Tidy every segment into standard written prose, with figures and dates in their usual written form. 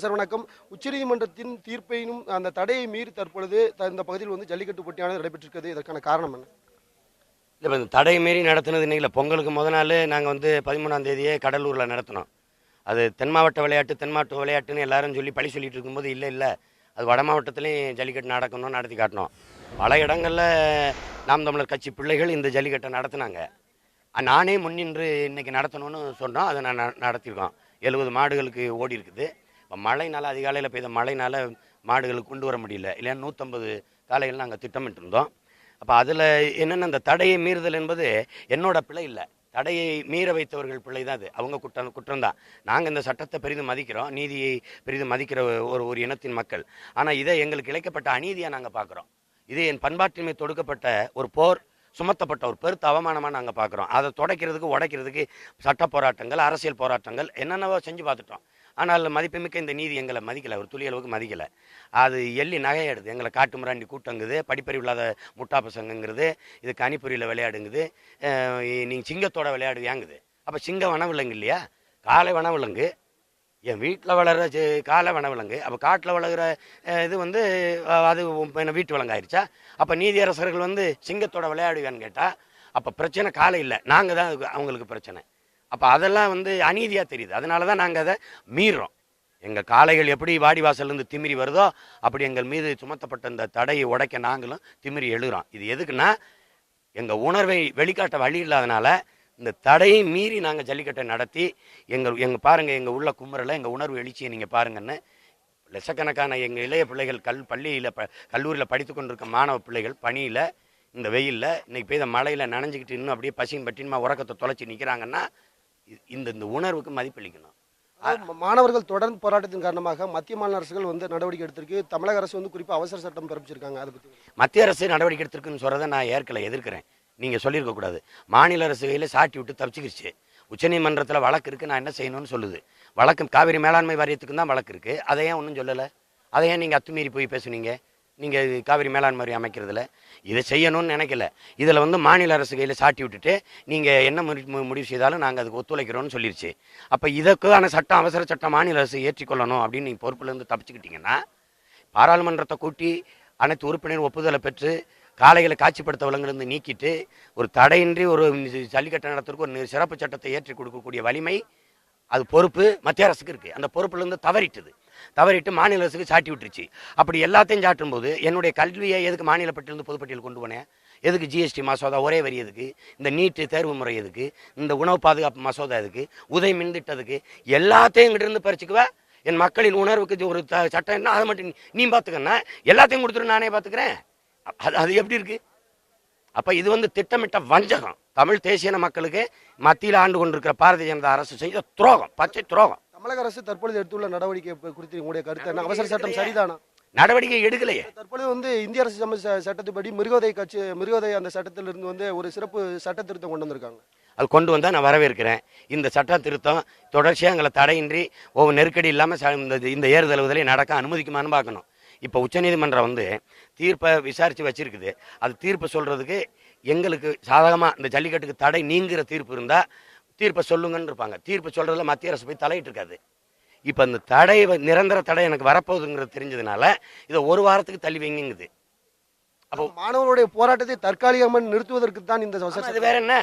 Sir வணக்கம். உச்சநீதிமன்றத்தின் தீர்ப்பையும் அந்த தடையை மீறி தற்பொழுது இந்த பகுதியில் வந்து ஜல்லிக்கட்டு போட்டியானது நடைபெற்றிருக்கிறது. இதற்கான காரணம் என்ன? இல்லை, இந்த தடையை மீறி நடத்தினது இன்னைக்கு பொங்கலுக்கு முத நாள் நாங்கள் வந்து 13ஆம் தேதியே கடலூரில் நடத்தினோம். அது தென் மாவட்ட விளையாட்டுன்னு எல்லாரும் சொல்லி பழி சொல்லிட்டு இருக்கும்போது இல்லை அது வட மாவட்டத்துலேயும் ஜல்லிக்கட்டு நடக்கணும்னு நடத்தி காட்டினோம். பல இடங்களில் நாம் தமிழர் கட்சி பிள்ளைகள் இந்த ஜல்லிக்கட்டை நடத்தினாங்க. நானே முன்னின்று இன்னைக்கு நடத்தணும்னு சொன்னோம். அதை நடத்தியிருக்கோம். 70 மாடுகளுக்கு ஓடி இருக்குது. இப்போ மழைனால அதிகாலையில் பெய்த மழைனால மாடுகளுக்கு கொண்டு வர முடியல. இல்லைன்னா 150 காலைகள் நாங்கள் திட்டமிட்டிருந்தோம். அப்போ அதில் என்னென்ன அந்த தடையை மீறுதல் என்பது என்னோட பிழை இல்லை, தடையை மீற வைத்தவர்கள் பிள்ளை தான். அது அவங்க குற்றம்தான். நாங்கள் இந்த சட்டத்தை பெரிதும் மதிக்கிறோம், நீதியை பெரிதும் மதிக்கிற ஒரு இனத்தின் மக்கள். ஆனால் இதை எங்களுக்கு இழைக்கப்பட்ட அநீதியாக நாங்கள் பார்க்குறோம். இது என் பண்பாட்டின்மை தொடுக்கப்பட்ட ஒரு போர் சுமத்தப்பட்ட ஒரு பெருத்த அவமானமாக நாங்கள் பார்க்குறோம். அதை துடைக்கிறதுக்கு உடைக்கிறதுக்கு சட்ட போராட்டங்கள், அரசியல் போராட்டங்கள் என்னென்னவோ செஞ்சு பார்த்துட்டோம். ஆனால் மதிப்புமிக்க இந்த நீதி எங்களை மதிக்கலை, ஒரு துளி அளவுக்கு மதிக்கலை. அது எள்ளி நகையாடுது. எங்களை காட்டு மிராண்டி கூட்டங்குது, படிப்பறிவு இல்லாத முட்டா பசங்கங்கிறது, இது கனிப்பொறியில் விளையாடுங்குது, நீங்கள் சிங்கத்தோட விளையாடுவியாங்குது. அப்போ சிங்கம் வனவிலங்கு இல்லையா? காலை வனவிலங்கு, என் வீட்டில் வளர்கிற காலை வனவிலங்கு. அப்போ காட்டில் வளர்கிற இது வந்து அது என்ன வீட்டு விலங்கு ஆயிடுச்சா? அப்போ நீதியரசர்கள் வந்து சிங்கத்தோட விளையாடுவான்னு கேட்டால் அப்போ பிரச்சனை காலை இல்லை, நாங்கள் தான் அவங்களுக்கு பிரச்சனை. அப்போ அதெல்லாம் வந்து அநீதியாக தெரியுது. அதனால தான் நாங்கள் அதை மீறுறோம். எங்கள் காளைகள் எப்படி வாடிவாசல்லேருந்து திமிரி வருதோ அப்படி எங்கள் மீது சுமத்தப்பட்ட இந்த தடையை உடைக்க நாங்களும் திமிரி எழுகிறோம். இது எதுக்குன்னா, எங்கள் உணர்வை வெளிக்காட்ட வழி இல்லாதனால இந்த தடையை மீறி நாங்கள் ஜல்லிக்கட்டை நடத்தி எங்கள் பாருங்கள், எங்கள் உள்ள குமரில் எங்கள் உணர்வு எழுச்சியை நீங்கள் பாருங்கன்னு லட்சக்கணக்கான எங்கள் இளைய பிள்ளைகள் பள்ளியில் கல்லூரியில் படித்து கொண்டிருக்க மாணவ பிள்ளைகள் பணியில் இந்த வெயிலில் இன்னைக்கு பெய்த மழையில் நனைஞ்சிக்கிட்டு இன்னும் அப்படியே பசியும் பட்டின்மா உறக்கத்தை தொலைச்சி நிற்கிறாங்கன்னா இந்த உணர்வுக்கு மதிப்பளிக்கணும். மாணவர்கள் தொடர்ந்து போராட்டத்தின் காரணமாக மத்திய மாநில அரசுகள் வந்து நடவடிக்கை எடுத்திருக்கு. தமிழக அரசு வந்து குறிப்பாக அவசர சட்டம் பிறப்பிச்சிருக்காங்க. அதை பற்றி மத்திய அரசு நடவடிக்கை எடுத்திருக்குன்னு சொல்கிறத நான் எதிர்க்கிறேன். நீங்கள் சொல்லியிருக்கக்கூடாது. மாநில அரசு கையில் சாட்டி விட்டு தப்பிச்சுக்கிருச்சு. உச்சநீதிமன்றத்தில் வழக்கு இருக்குது, நான் என்ன செய்யணும்னு சொல்லுது. வழக்கு காவிரி மேலாண்மை வாரியத்துக்கு தான் வழக்கு இருக்குது. அதை ஏன் ஒன்றும் சொல்லலை? அதை ஏன் நீங்கள் அத்துமீறி போய் பேசுனீங்க? நீங்கள் காவிரி மேலாண்மை வாரியம் அமைக்கிறதுல இதை செய்யணும்னு நினைக்கல. இதில் வந்து மாநில அரசு கையில் சாட்டி விட்டுட்டு நீங்கள் என்ன முடிவு செய்தாலும் நாங்கள் அதுக்கு ஒத்துழைக்கிறோன்னு சொல்லிருச்சு. அப்போ இதற்கான சட்டம், அவசர சட்டம் மாநில அரசு ஏற்றிக்கொள்ளணும் அப்படின்னு நீங்கள் பொறுப்புலேருந்து தப்பிச்சுக்கிட்டீங்கன்னா, பாராளுமன்றத்தை கூட்டி அனைத்து உறுப்பினர் ஒப்புதலை பெற்று காளைகளை காட்சிப்படுத்த வழங்கிலிருந்து நீக்கிட்டு ஒரு தடையின்றி ஒரு ஜல்லிக்கட்டு நடத்துறதுக்கு ஒரு சிறப்பு சட்டத்தை ஏற்றி கொடுக்கக்கூடிய வலிமை, அது பொறுப்பு மத்திய அரசுக்கு இருக்குது. அந்த பொறுப்புலேருந்து தவறிட்டு மாநில அரசுக்கு சாட்டி விட்டுருச்சு. அப்படி எல்லாத்தையும் சாட்டும் போது என்னுடைய கல்வியை எதுக்கு மாநில பட்டியலிருந்து பொதுப்பட்டியல் கொண்டு போனேன்? எதுக்கு ஜிஎஸ்டி மசோதா ஒரே வரி எதுக்கு? இந்த நீட்டு தேர்வு முறை எதுக்கு? இந்த உணவு பாதுகாப்பு மசோதா எதுக்கு? உதவி மின்திட்டத்துக்கு? எல்லாத்தையும் இங்கிட்ட இருந்து பறிச்சுக்குவேன். என் மக்களின் உணர்வுக்கு ஒரு சட்டம் என்ன, அதை மட்டும் நீ பார்த்துக்கன்னா எல்லாத்தையும் கொடுத்துட்டு நானே பார்த்துக்கிறேன். அது எப்படி இருக்கு? அப்ப இது வந்து திட்டமிட்ட வஞ்சகம். தமிழ் தேசிய மக்களுக்கு மத்தியில் ஆண்டு கொண்டிருக்கிற பாரதிய ஜனதா அரசு செய்த துரோகம், பச்சை துரோகம். தமிழக அரசு தற்பொழுது எடுத்துள்ள நடவடிக்கை குறித்து உங்களுடைய கருத்து என்ன? அவசர சட்டம் சரிதானா? நடவடிக்கை எடுக்கலையே. தற்பொழுது வந்து இந்திய அரசு சட்டத்துப்படி மிருகோதை அந்த சட்டத்திலிருந்து வந்து ஒரு சிறப்பு சட்ட திருத்தம் கொண்டு வந்திருக்காங்க. அது கொண்டு வந்தால் நான் வரவேற்கிறேன். இந்த சட்ட திருத்தம் தொடர்ச்சியாக எங்களை தடையின்றி ஒவ்வொரு நெருக்கடி இல்லாமல் இந்த ஏறுதழுவுதலை நடக்க அனுமதிக்குமான்னு பார்க்கணும். இப்போ உச்சநீதிமன்றம் வந்து தீர்ப்பை விசாரித்து வச்சிருக்குது. அது தீர்ப்பை சொல்கிறதுக்கு எங்களுக்கு சாதகமாக இந்த ஜல்லிக்கட்டுக்கு தடை நீங்கிற தீர்ப்பு இருந்தால் தீர்ப்பை சொல்லுங்கன்னு இருப்பாங்க. தீர்ப்பு சொல்கிறதுல மத்திய அரசு போய் தலையிட்டு இருக்காது. இப்போ இந்த தடை, நிரந்தர தடை எனக்கு வரப்போகுதுங்கிறது தெரிஞ்சதுனால இதை ஒரு வாரத்துக்கு தள்ளி வைங்குது. அப்போ மாணவர்களுடைய போராட்டத்தை தற்காலிகமாக நிறுத்துவதற்கு தான் இந்த அது வேற என்ன?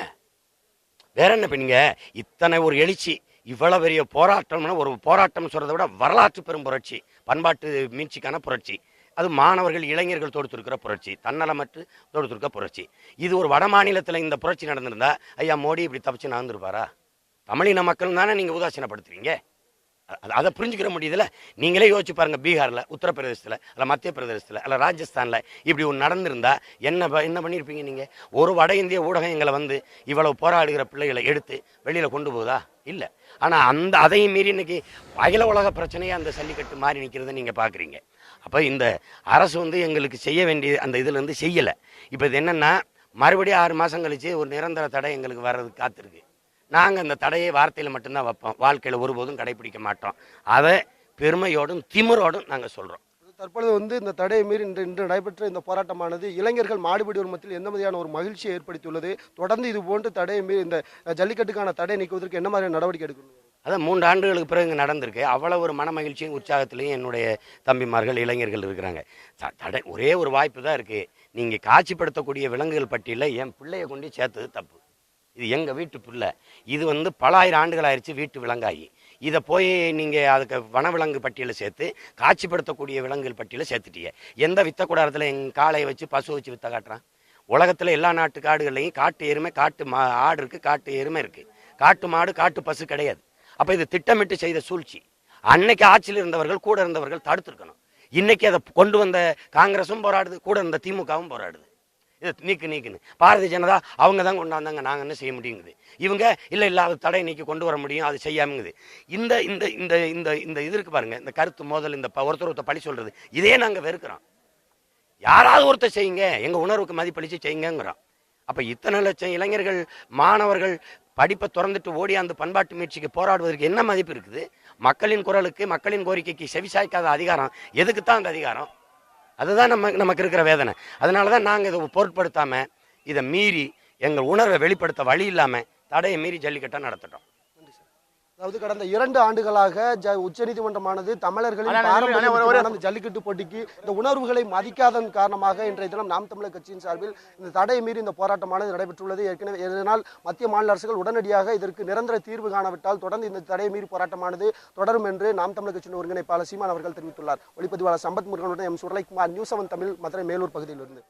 இப்போ நீங்கள் இத்தனை ஒரு எழுச்சி, இவ்வளவு பெரிய போராட்டம்னா, ஒரு போராட்டம் சொல்றதை விட வரலாற்று பெரும் புரட்சி, பண்பாட்டு மீட்சிக்கான புரட்சி, அது மாணவர்கள் இளைஞர்கள் தொடுத்திருக்கிற புரட்சி, தன்னலமற்று தொடுத்திருக்க புரட்சி. இது ஒரு வட மாநிலத்தில் இந்த புரட்சி நடந்திருந்தா ஐயா மோடி இப்படி தப்பிச்சு நடந்துருப்பாரா? தமிழின மக்கள் தானே நீங்கள் உதாசீனப்படுத்துறீங்க. அதை புரிஞ்சுக்கிற முடியுதுல. நீங்களே யோசிச்சு பாருங்க, பீகார்ல, உத்தரப்பிரதேசத்தில், அல்ல மத்திய பிரதேசத்தில், அல்ல ராஜஸ்தான்ல இப்படி ஒன்று நடந்திருந்தா என்ன பண்ணியிருப்பீங்க நீங்க? ஒரு வட இந்திய ஊடகங்களை வந்து இவ்வளவு போராடுகிற பிள்ளைகளை எடுத்து வெளியில கொண்டு போகுதா? இல்லை. ஆனால் அதையும் மீறி இன்னைக்கு அகில உலக பிரச்சனையை அந்த ஜல்லிக்கட்டு மாறி நிற்கிறத நீங்கள் பார்க்குறீங்க. அப்போ இந்த அரசு வந்து எங்களுக்கு செய்ய வேண்டிய அந்த இதில் இருந்து செய்யலை. இப்போ இது என்னென்னா, மறுபடியும் 6 மாதம் கழிச்சு ஒரு நிரந்தர தடை எங்களுக்கு வர்றதுக்கு காத்திருக்கு. நாங்கள் அந்த தடையை வார்த்தையில் மட்டும்தான் வைப்போம், வாழ்க்கையில் ஒருபோதும் கடைபிடிக்க மாட்டோம். அதை பெருமையோடும் திமிரோடும் நாங்கள் சொல்கிறோம். தற்பொழுது வந்து இந்த தடையை மீறி இன்று நடைபெற்ற இந்த போராட்டமானது இளைஞர்கள் மாடுபிடி மத்தியில் எந்த மாதிரியான ஒரு மகிழ்ச்சியை ஏற்படுத்தியுள்ளது? தொடர்ந்து இது போன்று தடையை மீறி இந்த ஜல்லிக்கட்டுக்கான தடை நீக்குவதற்கு என்ன மாதிரியான நடவடிக்கை எடுக்கணும்? அதான் 3 ஆண்டுகளுக்கு பிறகு இங்கே நடந்திருக்கு. அவ்வளோ ஒரு மன மகிழ்ச்சியும் உற்சாகத்திலையும் என்னுடைய தம்பிமார்கள் இளைஞர்கள் இருக்கிறாங்க. ஒரே ஒரு வாய்ப்பு தான் இருக்குது. நீங்கள் காட்சிப்படுத்தக்கூடிய விலங்குகள் பட்டியலில் என் பிள்ளையை கொண்டு சேர்த்தது தப்பு. இது எங்கள் வீட்டு பிள்ளை. இது வந்து பல ஆயிரம் ஆண்டுகள் ஆயிடுச்சு வீட்டு விலங்காகி. இதை போய் நீங்கள் அதுக்கு வனவிலங்கு பட்டியலை சேர்த்து காட்சிப்படுத்தக்கூடிய விலங்குகள் பட்டியலை சேர்த்துட்டீங்க. எந்த வித்த கூடாரத்தில் எங்கள் காளையை வச்சு பசு வச்சு வித்த காட்டுறான்? உலகத்தில் எல்லா நாட்டு காடுகள்லையும் காட்டு எருமை ஆடு இருக்குது, காட்டு எருமை இருக்குது. காட்டு மாடு காட்டு பசு கிடையாது. அப்போ இது திட்டமிட்டு செய்த சூழ்ச்சி. அன்னைக்கு ஆட்சியில் இருந்தவர்கள் கூட இருந்தவர்கள் தடுத்துருக்கணும். இன்னைக்கு அதை கொண்டு வந்த காங்கிரஸும் போராடுது, கூட இருந்த திமுகவும் போராடுது. இது நீக்குன்னு பாரதிய ஜனதா அவங்க தான் கொண்டாந்தாங்க, நாங்கள் என்ன செய்ய முடியுங்குது. இவங்க இல்லை அது தடை நீக்கி கொண்டு வர முடியும், அது செய்யாமங்குது. இந்த இந்த இந்த இந்த இந்த இது இருக்கு பாருங்க, இந்த கருத்து மோதல், இந்த ஒருத்தர் பழி சொல்றது, இதே நாங்கள் வெறுக்கிறோம். யாராவது ஒருத்தர் செய்யுங்க, எங்கள் உணர்வுக்கு மதிப்பளித்து செய்யுங்கிறோம். அப்போ இத்தனை லட்சம் இளைஞர்கள் மாணவர்கள் படிப்பை திறந்துட்டு ஓடியாந்து பண்பாட்டு முயற்சிக்கு போராடுவதற்கு என்ன மதிப்பு இருக்குது? மக்களின் குரலுக்கு மக்களின் கோரிக்கைக்கு செவிசாய்க்காத அதிகாரம் எதுக்குத்தான் அந்த அதிகாரம்? அதுதான் நமக்கு இருக்கிற வேதனை. அதனால தான் நாங்கள் இதை பொருட்படுத்தாமல் இதை மீறி எங்கள் உணர்வை வெளிப்படுத்த வழி இல்லாமல் தடையை மீறி ஜல்லிக்கட்டாக நடத்திட்டோம். அதாவது கடந்த 2 ஆண்டுகளாக உச்சநீதிமன்றமானது தமிழர்களின் பாரம்பரிய ஜல்லிக்கட்டு போட்டிக்கு இந்த உணர்வுகளை மதிக்காதன் காரணமாக இன்றைய தினம் நாம் தமிழர் கட்சியின் சார்பில் இந்த தடையை மீறி இந்த போராட்டமானது நடைபெற்றுள்ளது. ஏற்கனவே இதனால் மத்திய மாநில அரசுகள் உடனடியாக இதற்கு நிரந்தர தீர்வு காணவிட்டால் தொடர்ந்து இந்த தடையை மீறி போராட்டமானது தொடரும் என்று நாம் தமிழர் கட்சியின் ஒருங்கிணைப்பாளர் சீமான் அவர்கள் தெரிவித்துள்ளார். ஒளிப்பதிவாளர் சம்பத் முருகனுடன் எம் சுரலைக்குமார், நியூஸ் 7 தமிழ், மதுரை மேலூர் பகுதியிலிருந்து.